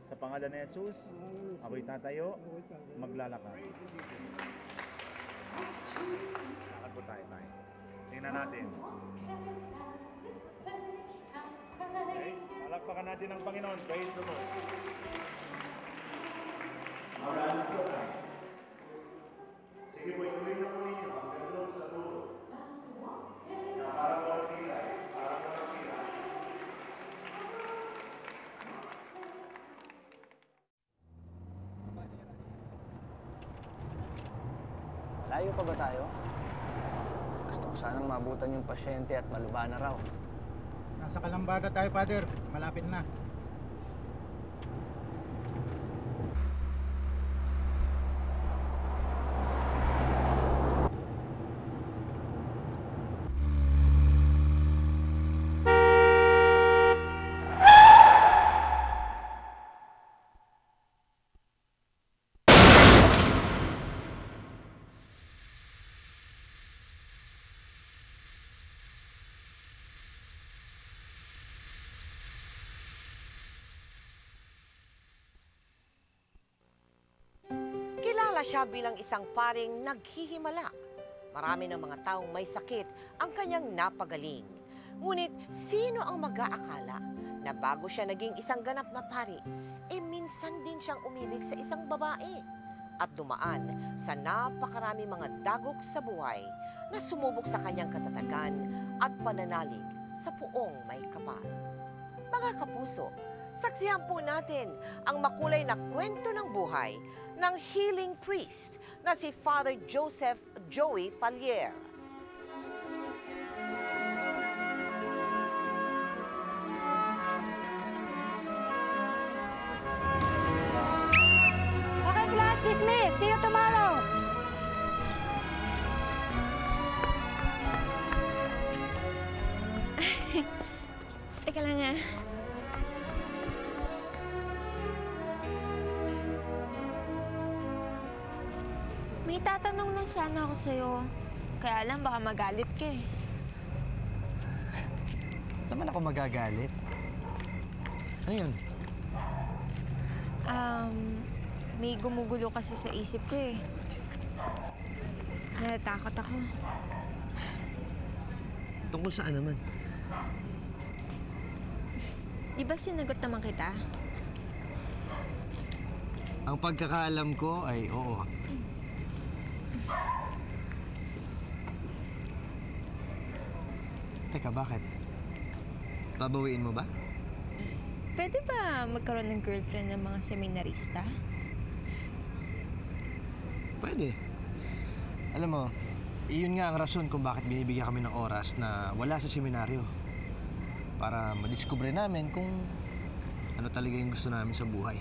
Sa pangalan ni Jesus, ako'y tatayo, maglalakad. Lakad po tayo. Tingnan natin. Okay? Palakpakan natin ang Panginoon. Praise the Lord. Maraming po tayo. Sige po, ituloy na po ninyo ang gano'n sa dulo. Na para po ang kilay, para po ang kilay. Malayo pa ba tayo? Gusto ko sanang mabutan yung pasyente at malubha na raw. Nasa Kalambada tayo, Father. Malapit na. Kilala siya bilang isang paring naghihimala. Marami ng mga taong may sakit ang kanyang napagaling. Ngunit sino ang mag-aakala na bago siya naging isang ganap na pari, minsan din siyang umibig sa isang babae at dumaan sa napakarami mga dagok sa buhay na sumubok sa kanyang katatagan at pananalig sa puong may kapal. Mga kapuso, saksihan po natin ang makulay na kwento ng buhay ng healing priest na si Father Joseph Joey Fallier. Okay, class, dismiss. See you tomorrow. Teka lang ah. May tatanong lang sana ako sa'yo. Kaya lang baka magalit ka eh. Naman ako magagalit. Ano yun? May gumugulo kasi sa isip ko eh. Natatakot ako. Tungkol saan naman? Di ba sinagot naman kita? Ang pagkakaalam ko ay oo. Teka, bakit? Babawiin mo ba? Pwede ba magkaroon ng girlfriend ng mga seminarista? Pwede. Alam mo, iyon nga ang rason kung bakit binibigyan kami ng oras na wala sa seminaryo. Para madiskubre namin kung ano talaga yung gusto namin sa buhay.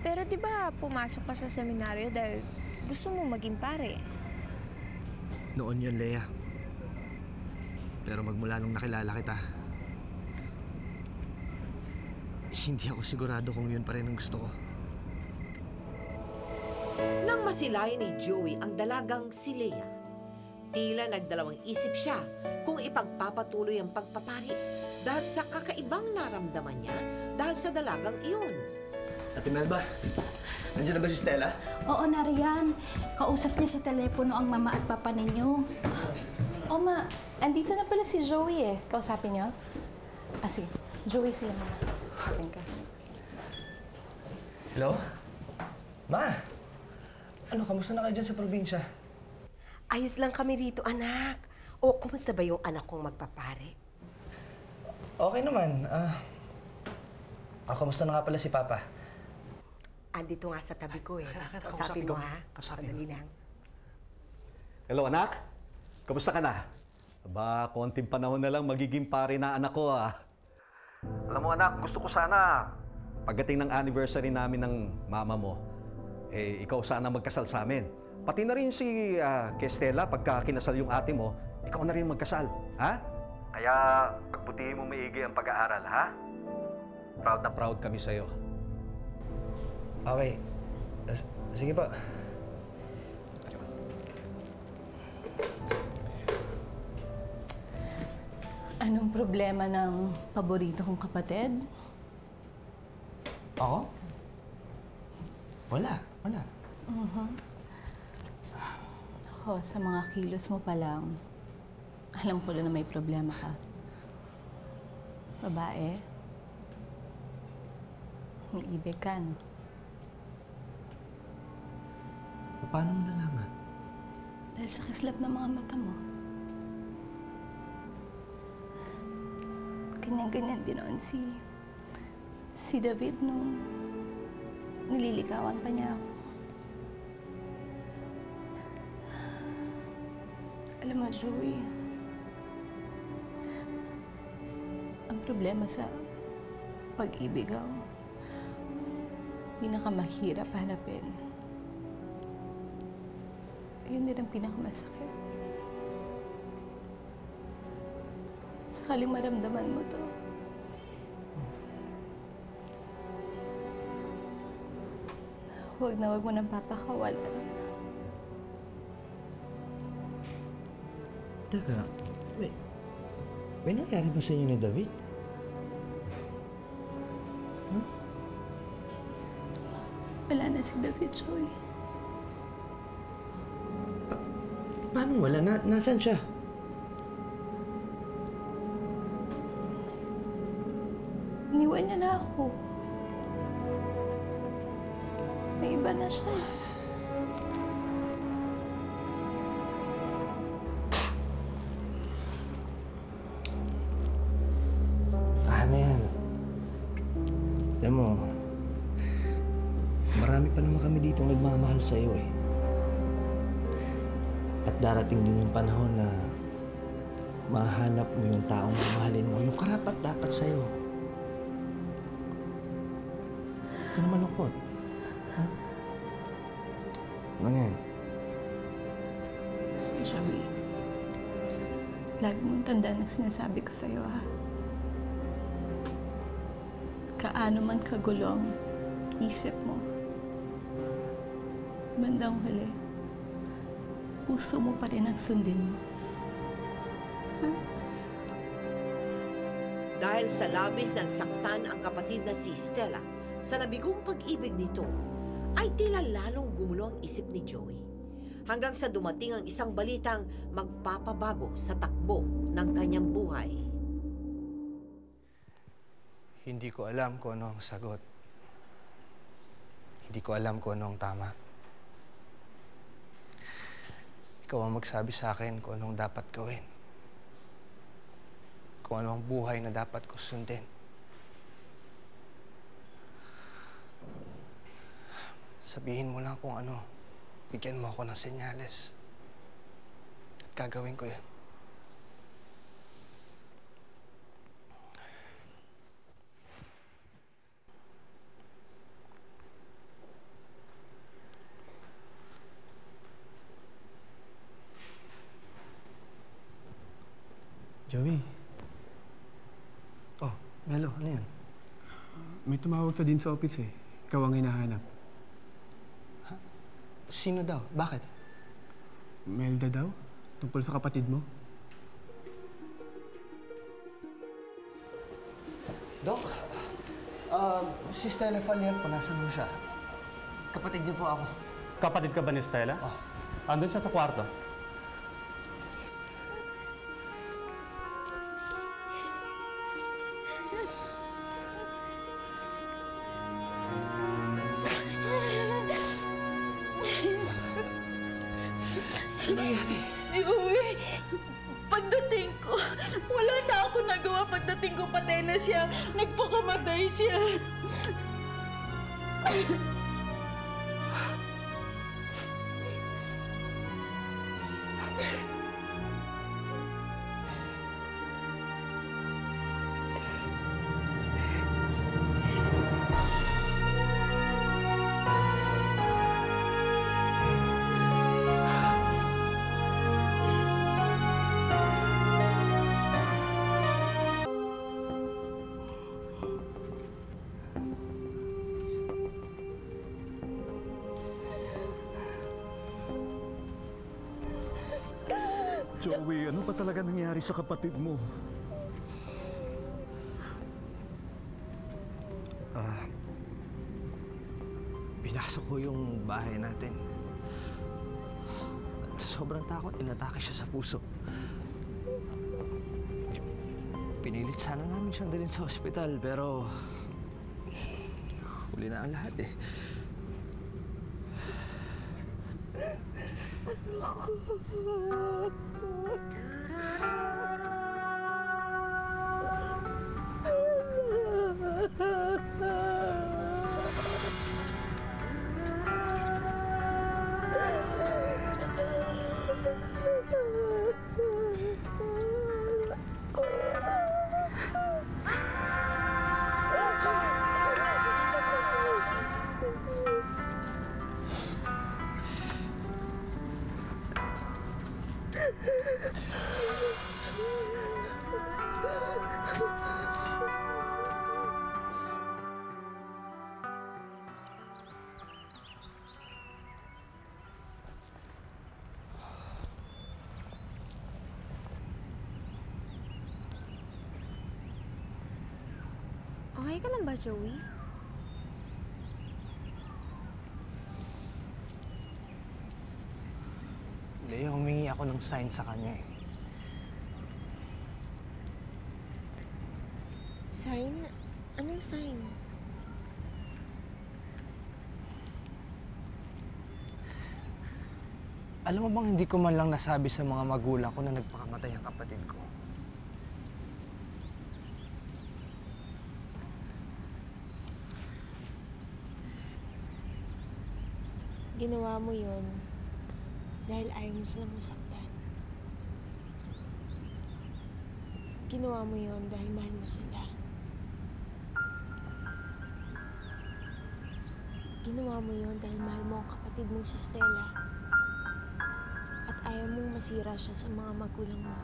Pero di ba pumasok ka sa seminaryo dahil gusto mo maging pare? Noon yun, Lea. Pero magmula nung nakilala kita, hindi ako sigurado kung yun pa rin ang gusto ko. Nang masilayan ni Joey ang dalagang si Lea, tila nagdalawang isip siya kung ipagpapatuloy ang pagpapari dahil sa kakaibang naramdaman niya dahil sa dalagang iyon. Ate Melba, nandiyan na ba si Stella? Oo, nariyan. Kausap niya sa telepono ang mama at papa ninyo. O ma, andito na pala si Joey eh. Kausapin niyo? Ah, sige. Joey sila mama. Kausapin ka. Hello? Ma! Ano, kamusta na kayo dyan sa probinsya? Ayos lang kami rito, anak. O, kumusta ba yung anak kong magpapare? Okay naman. Kamusta na nga pala si Papa? Andito nga sa tabi ko eh. Kausapin mo ha. Sandali lang. Hello, anak. Kamusta ka na? Aba, konting panahon na lang magiging pare na anak ko, ah. Alam mo, anak, gusto ko sana pagdating ng anniversary namin ng mama mo, ikaw sana magkasal sa amin. Pati na rin si Stella, pagka kinasal yung ate mo, ikaw na rin magkasal, ha? Kaya pagbutihin mo maigi ang pag-aaral, ha? Proud na proud kami sa'yo. Okay. Sige pa. Anong problema ng paborito kong kapatid? Ako? Wala. Ako, sa mga kilos mo pa lang, alam ko na may problema ka. Babae, may ibig ka, no? Paano mo nalaman? Dahil sa kislap ng mga mata mo. Ganyan-ganyan din noon si David nung nililigawan pa niya ako. Alam mo, Joey, ang problema sa pag-ibig ang pinakamahirap hanapin. Ayun din ang pinakamasakit. Sakaling maramdaman mo to, huwag mo nang papakawalan. Teka, may nangyari ba sa inyo ni David? Wala na si David, Joey. Paano wala? Nasaan siya? Iniwan niya na ako. May iba na siya. Ano yan? Alam mo, marami pa naman kami dito nagmamahal sa'yo eh. At darating din yung panahon na mahanap mo yung taong mamahalin mo, yung karapat dapat sa'yo. Huwag ka na malungkot. Ha? Ano yan? Joey, lagi mong tandaan ang sinasabi ko sa'yo, ha? Kaano man kagulo ang isip mo, bandang huli, puso mo pa rin ang sundin mo. Dahil sa labis ng saktan ang kapatid na si Stella sa nabigong pag-ibig nito, ay tila lalong gumulo ang isip ni Joey. Hanggang sa dumating ang isang balitang magpapabago sa takbo ng kanyang buhay. Hindi ko alam kung ano ang sagot. Hindi ko alam kung ano ang tama. Ikaw ang magsabi sa akin kung anong dapat gawin. Kung ano ang buhay na dapat ko sundin. Sabihin mo lang kung ano. Bigyan mo ako ng senyales. At gagawin ko yan. Joey. Oh, Melo, ano yan? May tumawag sa din sa office eh. Ikaw ang hinahanap. Ha? Sino daw? Bakit? Melda daw? Tungkol sa kapatid mo? Dok, si Stella Falier po, nasan mo siya? Kapatid niyo po ako. Kapatid ka ba ni Stella? Oh. Andun siya sa kwarto. Joey, pagdating ko, wala na ako nagawa. Pagdating ko, patay na siya. Nagpakamatay siya. Joey, ano ba talaga nangyari sa kapatid mo? pinasok ko yung bahay natin. At sobrang takot, inatake siya sa puso. Pinilit sana namin siyang dalhin sa ospital, pero huli na ang lahat eh. Okay ka lang ba, Joey? Leo, humingi ako ng sign sa kanya eh. Sign? Anong sign? Alam mo bang hindi ko man lang nasabi sa mga magulang ko na nagpakamatay ang kapatid ko? Ginawa mo yun dahil ayaw mo silang masaktan. Ginawa mo yun dahil mahal mo sila. Ginawa mo yun dahil mahal mo ang kapatid mong si Stella. At ayaw mong masira siya sa mga magulang mo.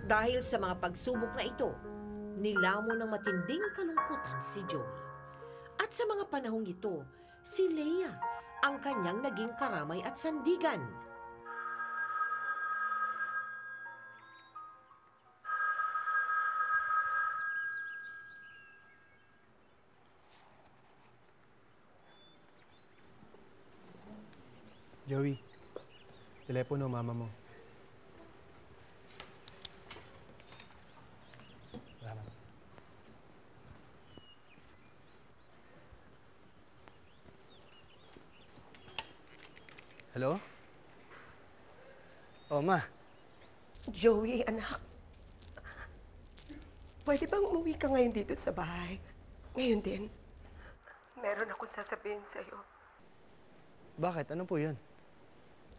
Dahil sa mga pagsubok na ito, nilamon ng matinding kalungkutan si Joey. At sa mga panahong ito, si Leia ang kanyang naging karamay at sandigan. Joey, telepono mama mo. Hello? Oh, Ma. Joey, anak. Pwede bang umuwi ka ngayon dito sa bahay? Ngayon din. Meron akong sasabihin sa'yo. Bakit? Ano po yun?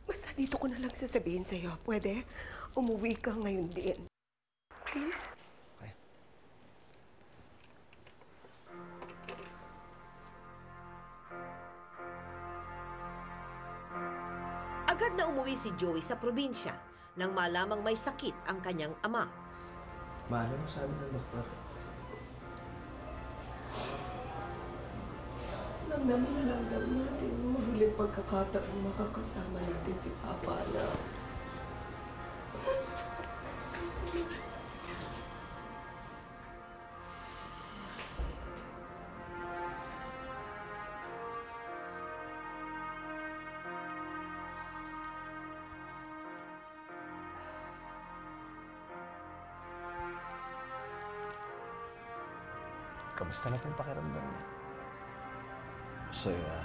Basta dito ko na lang sasabihin sa'yo. Pwede? Umuwi ka ngayon din. Please? Okay. Agad na umuwi si Joey sa probinsya nang malamang may sakit ang kanyang ama. Ma, ano sabi ng doktor? Namin na lang natin mahuling pagkakataong makakasama natin si Papa na. Kamusta na po yung pakiramdam niya? Masaya.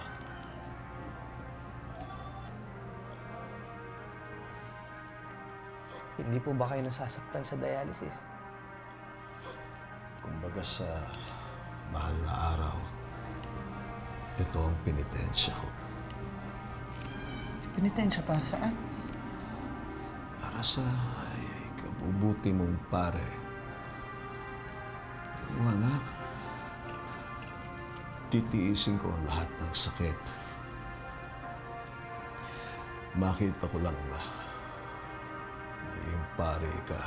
Hindi po ba kayo nasasaktan sa dialysis? Kumbaga sa mahal na araw, ito ang penitensya ko. Penitensya para saan? Para sa kabubuti mong pare. Anak, titiisin ko ang lahat ng sakit. Makita ko lang na naging pare ka.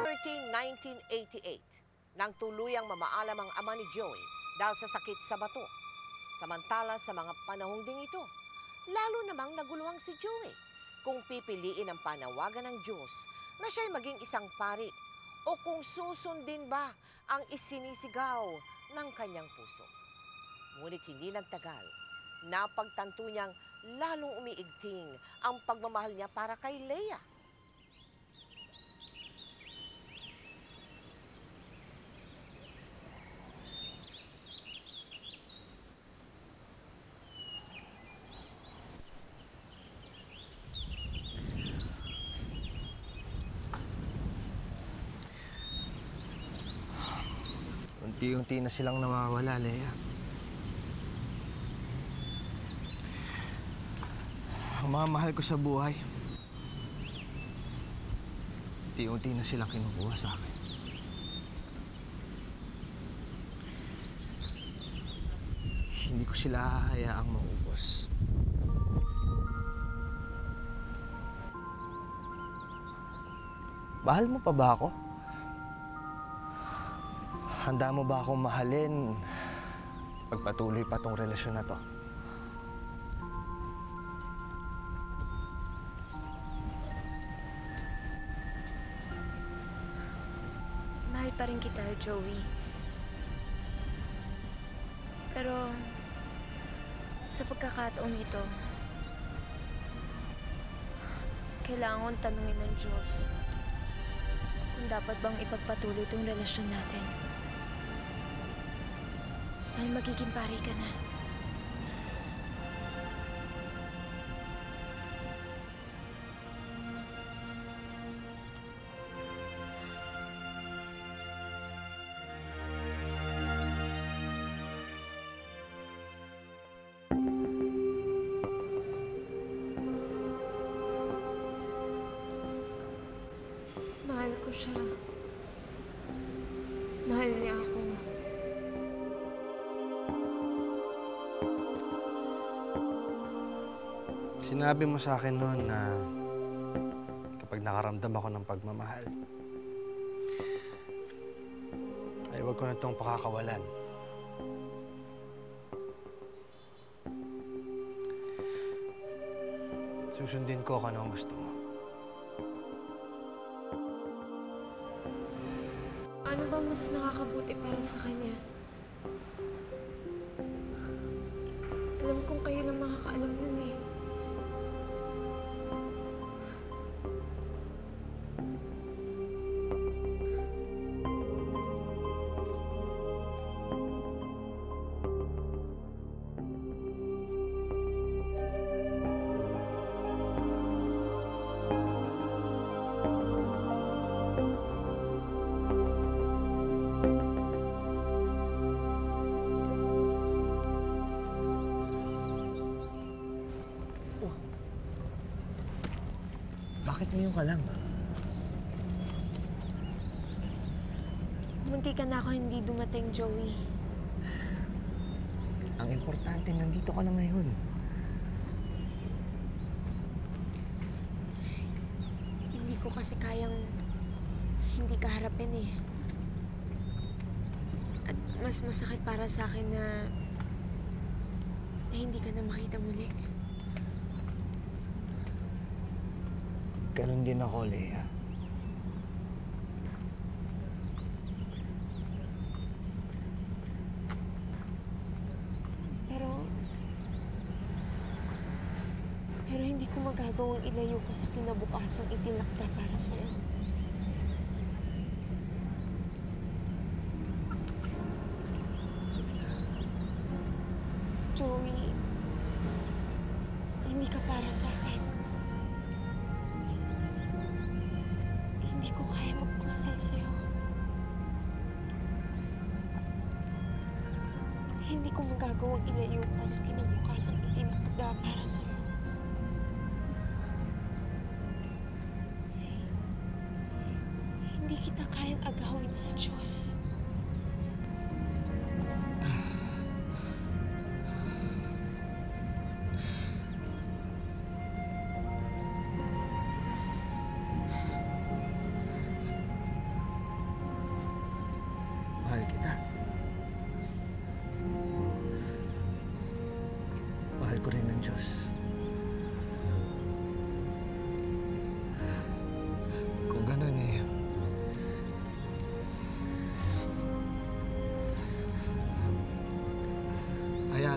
May 1988, nang tuluyang mamaalam ang ama ni Joey dahil sa sakit sa bato. Samantala sa mga panahong ding ito, lalo namang naguluhang si Joey kung pipiliin ang panawagan ng Diyos na siya'y maging isang pari o kung susundin ba ang isinisigaw ng kanyang puso. Ngunit hindi nagtagal, napagtanto niyang lalong umiigting ang pagmamahal niya para kay Leia. Unti-unti na silang nawawala, Leia. Ang mga mahal ko sa buhay, unti-unti na silang kinukuha sa akin. Hindi ko sila hahayaang maubos. Mahal mo pa ba ako? Handa mo ba akong mahalin pagpatuloy pa tong relasyon na to? Mahal pa rin kita, Joey. Pero sa pagkakataong ito, kailangan tanungin ng Diyos kung dapat bang ipagpatuloy itong relasyon natin. Dahil magiging pari ka na. Mahal ko siya. Mahal niya ako. Sinabi mo sa akin noon na kapag nakaramdam ako ng pagmamahal, ay huwag ko na itong pakakawalan. Susundin ko kung ano ang gusto mo. Ano ba mas nakakabuti para sa kanya? Alam kong kayo lang makakaalam nun eh. Bakit ngayon ka lang? Munti ka na ako hindi dumating, Joey. Ang importante, nandito ka na ngayon. Hindi ko kasi kayang hindi ka harapin eh. At mas masakit para sa akin na hindi ka na makita muli. Ganon din ako, Leia. Pero hindi ko magagawang ilayo ka sa kinabukasang itinakda para sa'yo. Joey, hindi ka para sa akin. Hindi ko kaya magpakasal sa'yo. Hindi ko magagawang ilayo ka sa kinabukasang itinakda para sa'yo. Hindi kita kayang agawin sa Diyos.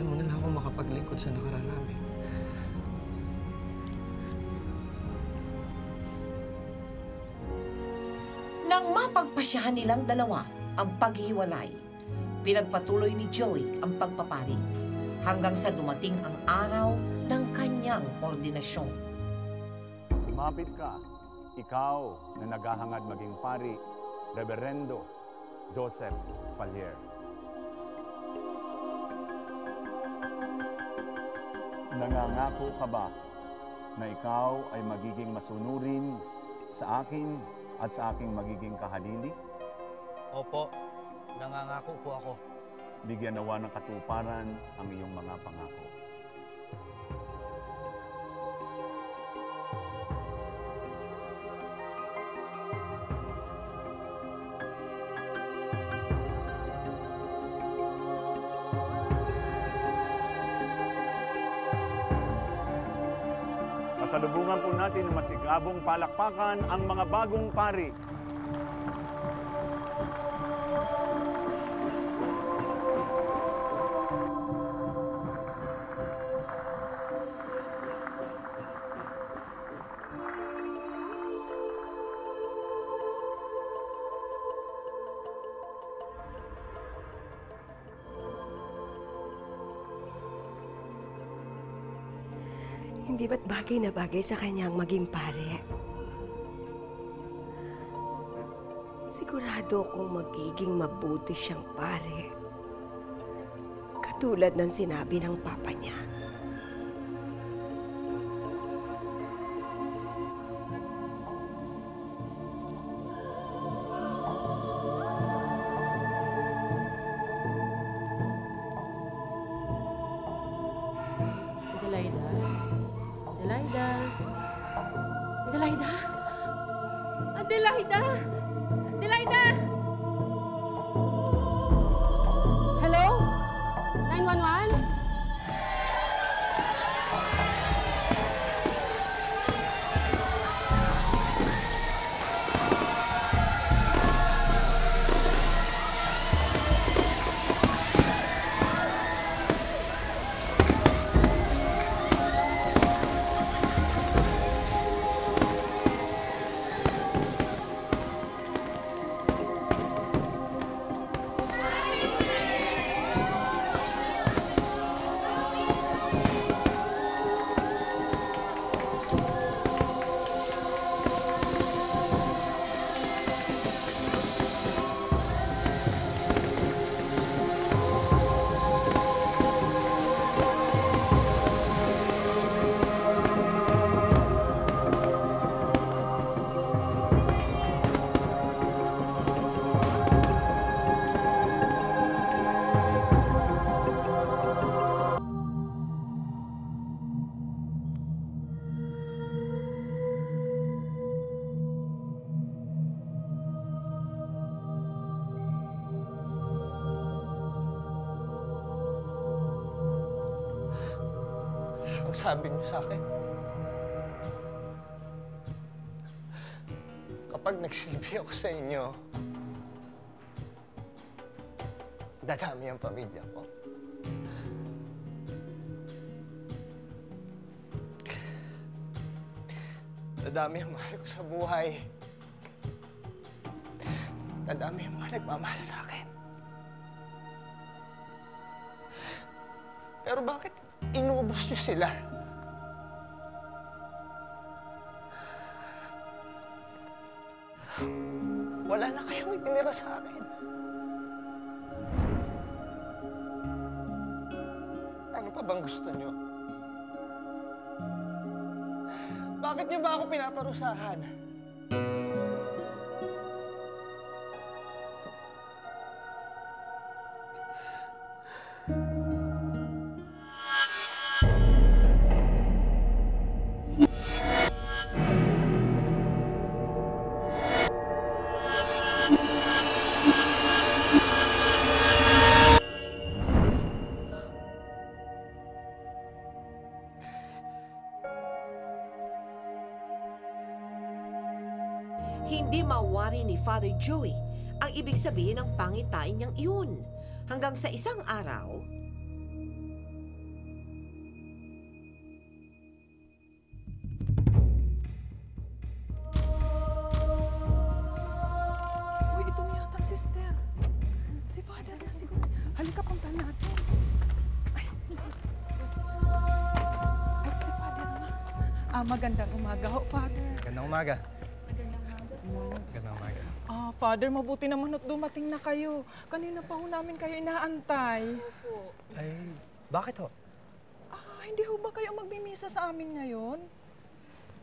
hayaan mo na lang ako makapaglingkod sa nakaraan namin. Nang mapagpasyahan nilang dalawa ang paghiwalay, pinagpatuloy ni Joey ang pagpapari hanggang sa dumating ang araw ng kanyang ordinasyon. Lumapit ka, ikaw na naghahangad maging pari, Reverendo Joseph Pallier. Nangangako ka ba na ikaw ay magiging masunurin sa akin at sa aking magiging kahalili? Opo, nangangako po ako. Bigyan nawa ng katuparan ang iyong mga pangako. Pasalubungan po natin ng masigabong palakpakan ang mga bagong pari. Hindi ba't bagay na bagay sa kanyang maging pare? Sigurado akong magiging mabuti siyang pare. Katulad ng sinabi ng papa niya. Adelaida! Adelaida! Hello? 911? Ang sabi niyo sa akin, kapag nagsilbi ako sa inyo, dadami ang pamilya ko. Dadami ang mahal ko sa buhay. Dadami ang mga nagmamahal sa akin. Pero bakit inubos niyo sila? Wala na kayong itinira sa akin. Ano pa bang gusto niyo? Bakit niyo ba ako pinaparusahan? Hindi mawari ni Father Joey ang ibig sabihin ng pangitain niyang iyon. Hanggang sa isang araw, sister. Si Father na siguro. Halika, punta natin. Ay, si Father na. Magandang umaga ho, Father. Magandang umaga. Magandang umaga. Father, mabuti naman at dumating na kayo. Kanina pa ho namin kayo inaantay. Ay, bakit ho? Hindi ho ba kayo magbimisa sa amin ngayon?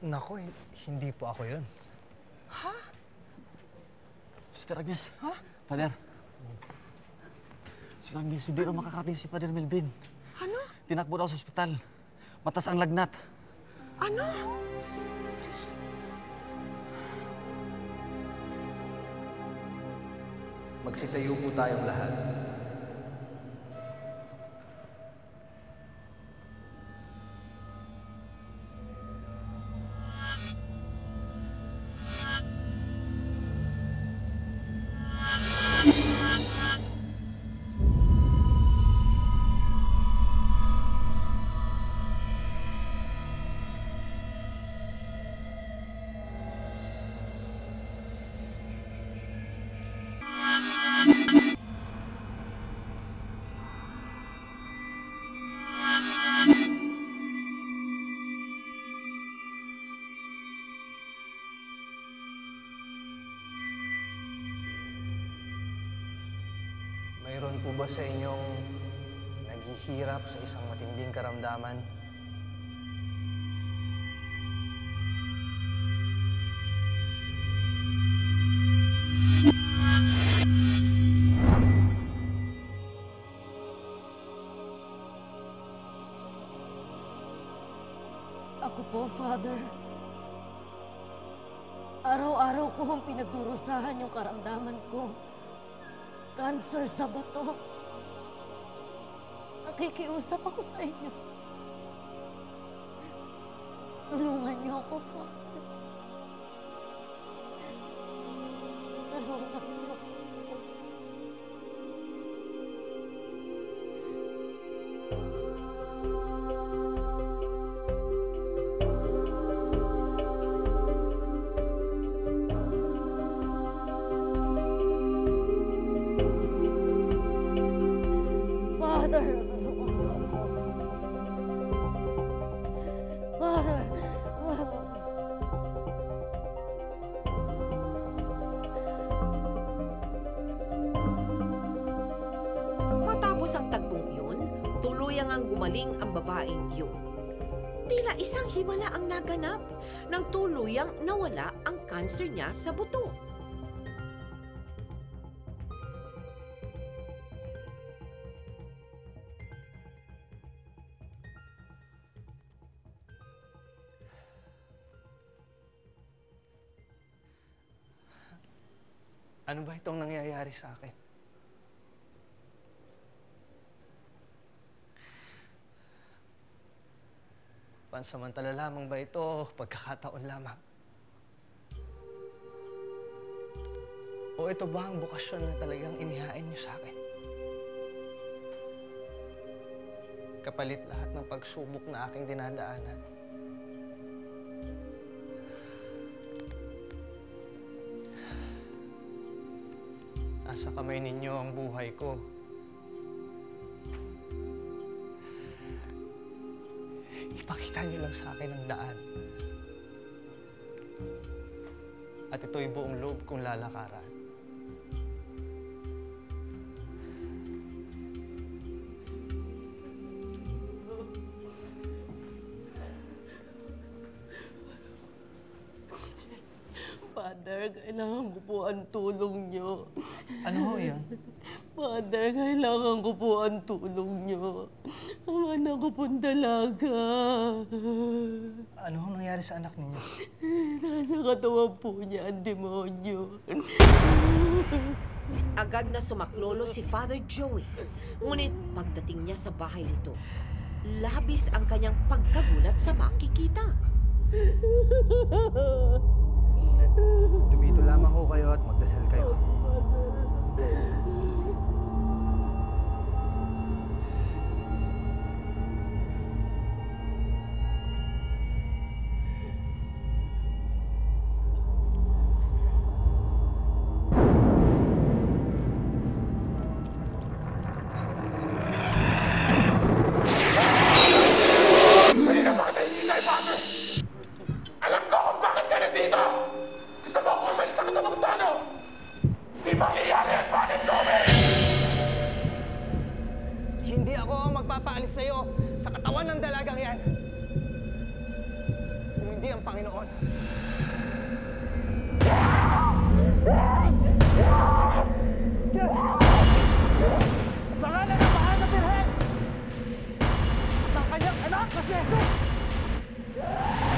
Nako, hindi po ako yun. Ha? Sister Agnes. Ha? Father. Sister Agnes, hindi raw makakarating si Father Melvin. Ano? Tinakbo daw sa ospital. Matas ang lagnat. Ano? Magsitayo po tayong lahat. Mayroon po ba sa inyong naghihirap sa isang matinding karamdaman? Ako po, Father. Araw-araw ko hong pinagdurusahan yung karamdaman ko. Cancer sa bato. Nakikiusap ako sa inyo. Tulungan niyo ako, Father. Tulungan niyo ako. Matapos ang tagpong iyon, tuluyang ang gumaling ang babaeng iyon. Tila isang himala ang naganap nang tuluyang nawala ang kanser niya sa buto. Ano ba itong nangyayari sa akin? Pansamantala lamang ba ito? Pagkakataon lamang? O ito ba ang bukasyon na talagang inihain niyo sa akin? Kapalit lahat ng pagsubok na aking dinadaanan. Nasa kamay ninyo ang buhay ko. Ipakita niyo lang sa akin ang daan. At ito'y buong loob kong lalakaran. Father, kailangan ko po ang tulong niyo. Ano ho yan? Father, kailangan ko po ang tulong niyo. Ang anak ko pong dalaga. Ano ho nangyari sa anak ninyo? Nasa katawan po niya ang demonyo. Agad na sumaklolo si Father Joey. Ngunit pagdating niya sa bahay nito, labis ang kanyang pagkagulat sa makikita. Dumito lamang ho kayo at magdasal kayo. Hindi ako ang magpapaalis sa'yo sa katawan ng dalagang yan. Kung hindi ang Panginoon. Sa ngalan ng mahal na Birhen at ang kanyang anak na si Jesus,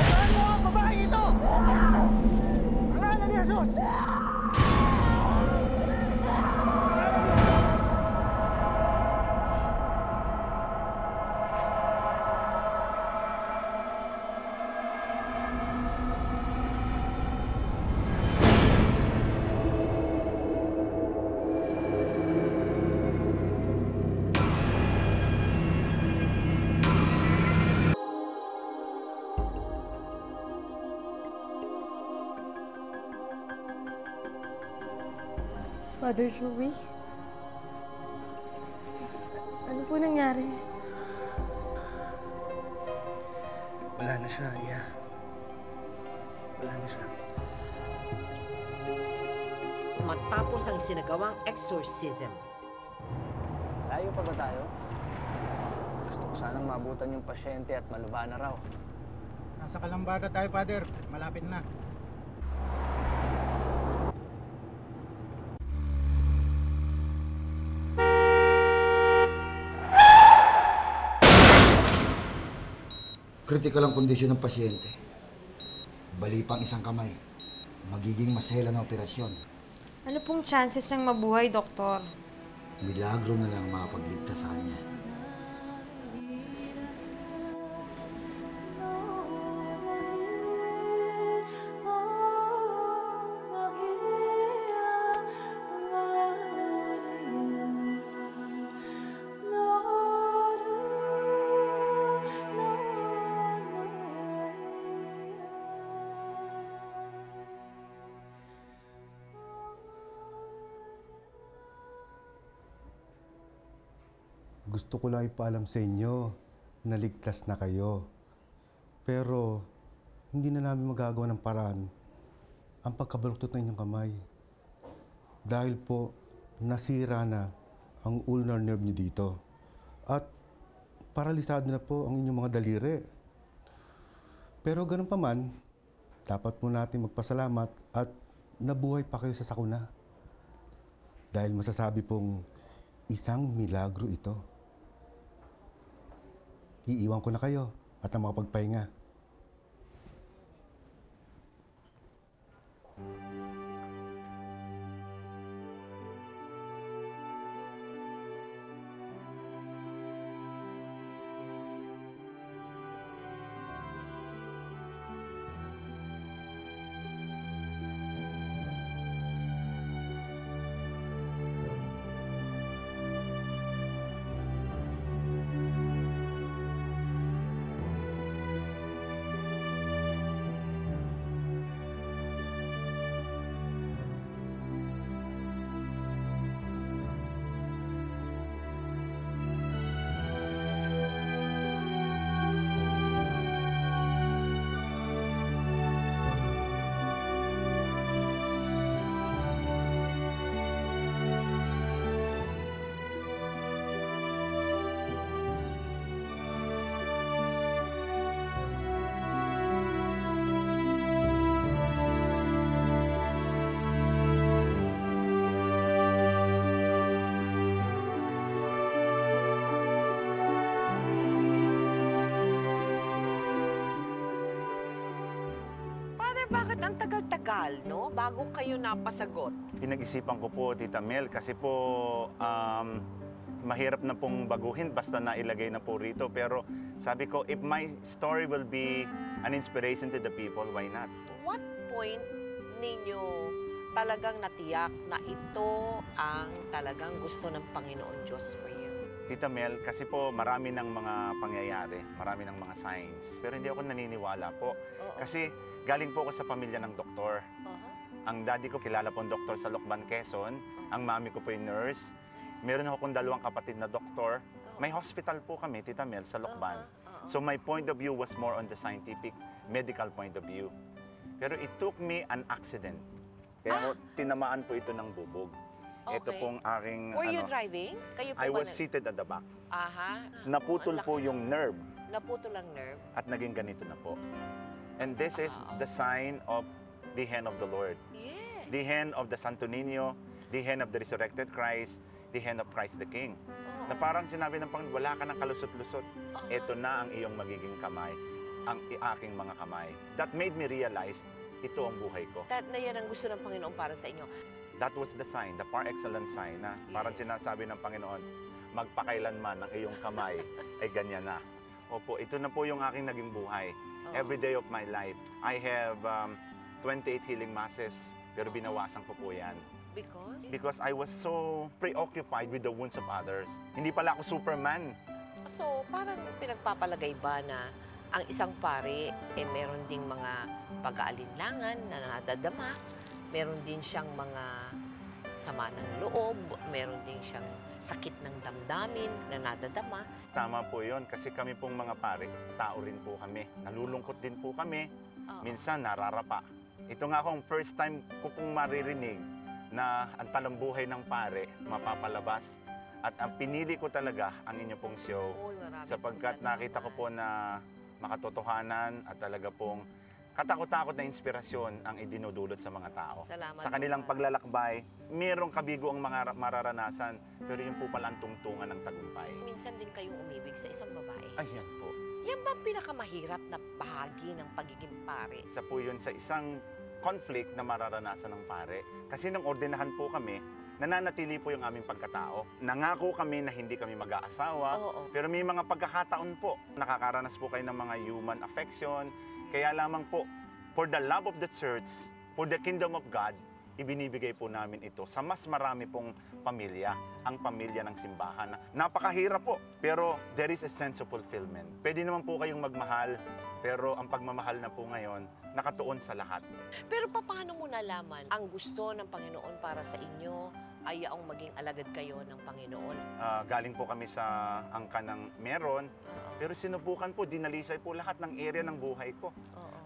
saan mo ang babaeng ito? Sa ngalan ni Jesus! Father Joey? Ano po nangyari? Wala na siya, Iya. Wala na siya. Matapos ang isinagawang exorcism. Layo pa ba tayo? Gusto ko sanang mabutan yung pasyente at malubhan na raw. Nasa Kalambaga tayo, Father. Malapit na. Critical ang kondisyon ng pasyente. Bali pang isang kamay. Magiging masela na operasyon. Ano pong chances niyang mabuhay, Doktor? Milagro na lang makapagligtas sa kanya. Gusto ko lang ipaalam sa inyo na ligtas na kayo. Pero hindi na namin magagawa ng paraan ang pagkabaluktot ng inyong kamay. Dahil po nasira na ang ulnar nerve niyo dito. At paralisado na po ang inyong mga daliri. Pero ganun pa man, dapat po natin magpasalamat at nabuhay pa kayo sa sakuna. Dahil masasabi pong isang milagro ito. Iiwan ko na kayo at ang makapagpahinga. Bakit ang tagal-tagal, no? Bago kayo napasagot? Pinag-isipan ko po, Tita Mel, kasi po mahirap na pong baguhin basta nailagay na po rito. Pero sabi ko, if my story will be an inspiration to the people, why not? What point ninyo talagang natiyak na ito ang talagang gusto ng Panginoon Diyos for you? Tita Mel, kasi po marami ng mga pangyayari, marami ng mga signs. Pero hindi ako naniniwala po. Kasi galing po ako sa pamilya ng doktor. Ang daddy ko kilala po ang doktor sa Lokban, Quezon. Ang mami ko po yung nurse. Meron akong 2 kapatid na doktor. May hospital po kami, Tita Mel, sa Lokban. So my point of view was more on the scientific, medical point of view. Pero it took me an accident. Kaya tinamaan po ito ng bubog. Ito Okay. pong aking... Were you driving? Kayo po I ba was seated at the back. Aha. Naputol Ang po laki. yung nerve Naputol ang nerve. at naging ganito na po. And this is the sign of the hand of the Lord. Yes. The hand of the Santo Niño, the hand of the resurrected Christ, the hand of Christ the King. Na parang sinabi ng Panginoon, wala ka ng kalusot-lusot. Ito na ang iyong magiging kamay, ang aking mga kamay. That made me realize, ito ang buhay ko. That na yan ang gusto ng Panginoon para sa inyo. That was the sign, the par excellence sign na parang sinasabi ng Panginoon, magpakailanman ang iyong kamay ay ganyan na. Opo, ito na po yung aking naging buhay. Every day of my life, I have 28 healing masses, pero binawasan ko po yan. Because? Because I was so preoccupied with the wounds of others. Hindi pala ako Superman. So, parang pinagpapalagay ba na ang isang pare, meron ding mga pag-aalinlangan na nadadama, meron din siyang mga sama ng loob, meron din siyang sakit ng damdamin na nadadama. Tama po yun, kasi kami pong mga pare, tao rin po kami. Nalulungkot din po kami, minsan nararapa. Ito nga akong first time ko pong maririnig na ang talambuhay ng pare mapapalabas. At ang pinili ko talaga ang inyo pong show sapagkat nakita ko po na makatotohanan at talaga pong katakot-takot na inspirasyon ang idinudulot sa mga tao. Salamat Sa kanilang paglalakbay, mayroong kabigo ang mga mararanasan, pero yun po pala ang tungtungan ng tagumpay. Minsan din kayong umibig sa isang babae. Ayan po. Yan ba ang pinakamahirap na bahagi ng pagiging pare? Isa po yun sa isang conflict na mararanasan ng pare. Kasi nung ordenahan po kami, nananatili po yung aming pagkatao. Nangako kami na hindi kami mag-aasawa, pero may mga pagkakataon po. Nakakaranas po kayo ng mga human affection. Kaya lamang po, for the love of the church, for the kingdom of God, ibinibigay po namin ito sa mas marami pong pamilya, ang pamilya ng simbahan. Napakahirap po, pero there is a sense of fulfillment. Pwede naman po kayong magmahal, pero ang pagmamahal na po ngayon, nakatuon sa lahat. Pero paano mo nalaman ang gusto ng Panginoon para sa inyo ay ang maging alagad kayo ng Panginoon? Galing po kami sa angka ng meron, pero sinubukan po, dinalisay po lahat ng area ng buhay ko.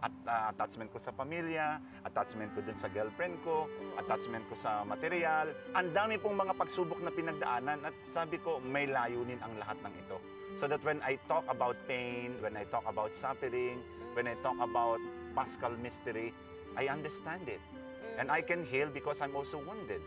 At attachment ko sa pamilya, attachment ko dun sa girlfriend ko, attachment ko sa material. Ang dami pong mga pagsubok na pinagdaanan at sabi ko, may layunin ang lahat ng ito. So that when I talk about pain, when I talk about suffering, when I talk about Paschal mystery, I understand it. And I can heal because I'm also wounded.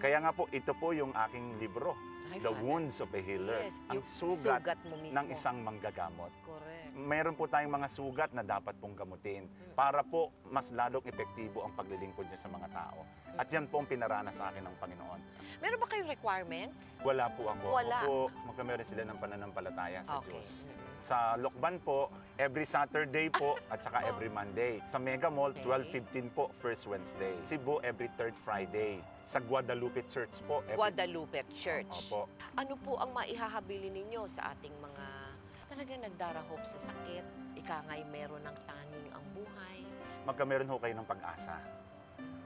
Kaya nga po, ito po yung aking libro, The Wounds of a Healer. Yes, ang yung sugat sugat mo mismo. ng isang manggagamot. Correct. Meron po tayong mga sugat na dapat pong gamutin para po mas lalong epektibo ang paglilingkod niya sa mga tao. At yan po ang pinarana sa akin ng Panginoon. Meron ba kayong requirements? Wala po ako. Wala. Ako po, magkameron sila ng pananampalataya sa Okay. Diyos. Sa Lokban po, every Saturday po at saka every Monday. Sa Mega Mall, 12:15 po, first Wednesday. Cebu, every third Friday. Sa Guadalupe Church po. Guadalupe Church. Opo. Ano po ang maihahabili ninyo sa ating mga talagang nagdarahop sa sakit? Ika nga'y meron ng taning ang buhay. Magkameron ho kayo ng pag-asa.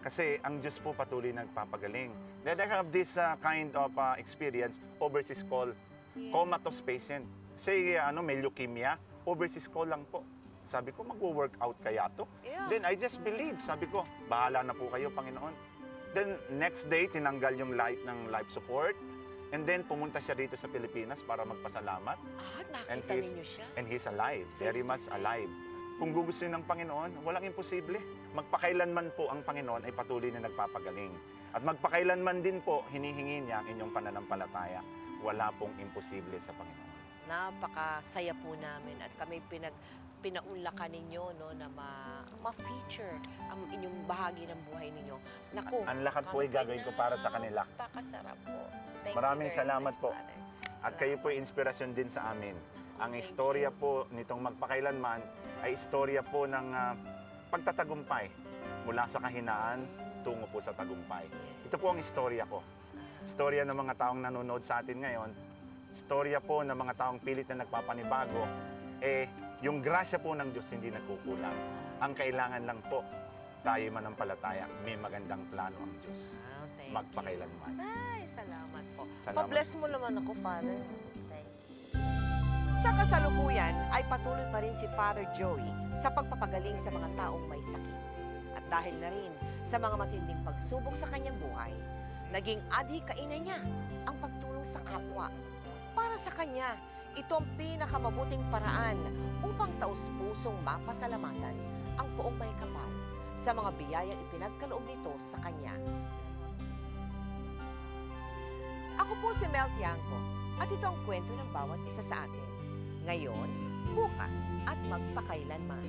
Kasi ang Diyos po patuloy nagpapagaling. Then I have this kind of experience, overseas call, comatose patient. Say, may leukemia, overseas call lang po. Sabi ko, mag-workout kaya to? Yeah. Then I just believe. Sabi ko, bahala na po kayo, Panginoon. Then next day, tinanggal yung life support. And then pumunta siya rito sa Pilipinas para magpasalamat. Nakita ninyo siya? And he's alive, very much alive. Kung gugustuhin ng Panginoon, walang imposible. Magpakailanman po ang Panginoon ay patuloy na nagpapagaling. At magpakailanman din po, hinihingi niya ang inyong pananampalataya. Wala pong imposible sa Panginoon. Napakasaya po namin at kami pinaunlakan ninyo no, na ma-feature ang inyong bahagi ng buhay ninyo. Naku, Ang lahat po ay gagawin ko para sa kanila. Napakasarap po. Thank Maraming you very salamat much, po. Father. At kayo po ay inspirasyon din sa amin. Ang istorya po nitong magpakailanman ay istorya po ng pagtatagumpay mula sa kahinaan tungo po sa tagumpay. Ito po ang istorya ko. Istorya ng mga taong nanonood sa atin ngayon. Istorya po ng mga taong pilit na nagpapanibago. Yung grasya po ng Diyos hindi nagkukulang. Ang kailangan lang po, tayo manampalataya, may magandang plano ang Diyos. Magpakailanman. Ay, salamat po. Salamat. Pa-bless mo naman ako, Father. Thank you. Sa kasalukuyan ay patuloy pa rin si Father Joey sa pagpapagaling sa mga taong may sakit. At dahil na rin sa mga matinding pagsubok sa kanyang buhay, Naging adhikaina niya ang pagtulong sa kapwa. Para sa kanya, ito ang pinakamabuting paraan upang taus-pusong mapasalamatan ang Poong May Kapal sa mga biyayang ipinagkaloob nito sa kanya. Ako po si Mel Tiangco at ito ang kwento ng bawat isa sa atin. Ngayon, bukas at magpakailanman.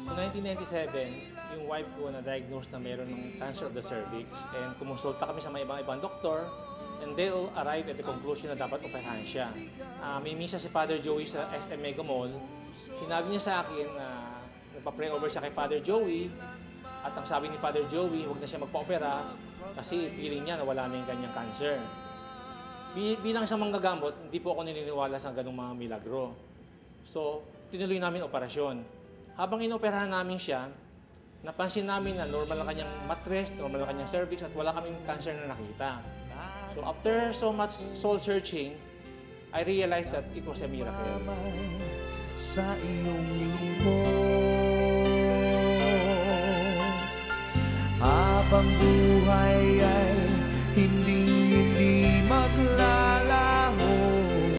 Noong 1997, yung wife ko na-diagnose na mayroon ng cancer of the cervix and kumonsulta kami sa mga ibang doktor and they all arrived at the conclusion na dapat operahan siya. May misa si Father Joey sa SM Mega Mall. Sinabi niya sa akin na nagpa-pray over siya kay Father Joey at ang sabi ni Father Joey, huwag na siya magpa-opera kasi feeling niya na wala na yung kanyang cancer. Bilang isang manggagamot, hindi po ako naniniwala sa ganung mga milagro. So, tinuloy namin operasyon. Habang inoperahan namin siya, napansin namin na normal ang kanyang mattress, normal ang kanyang cervix at wala kaming cancer na nakita. So after so much soul searching, I realized that it was a miracle. Sa iyong lingkod, habang buhay ay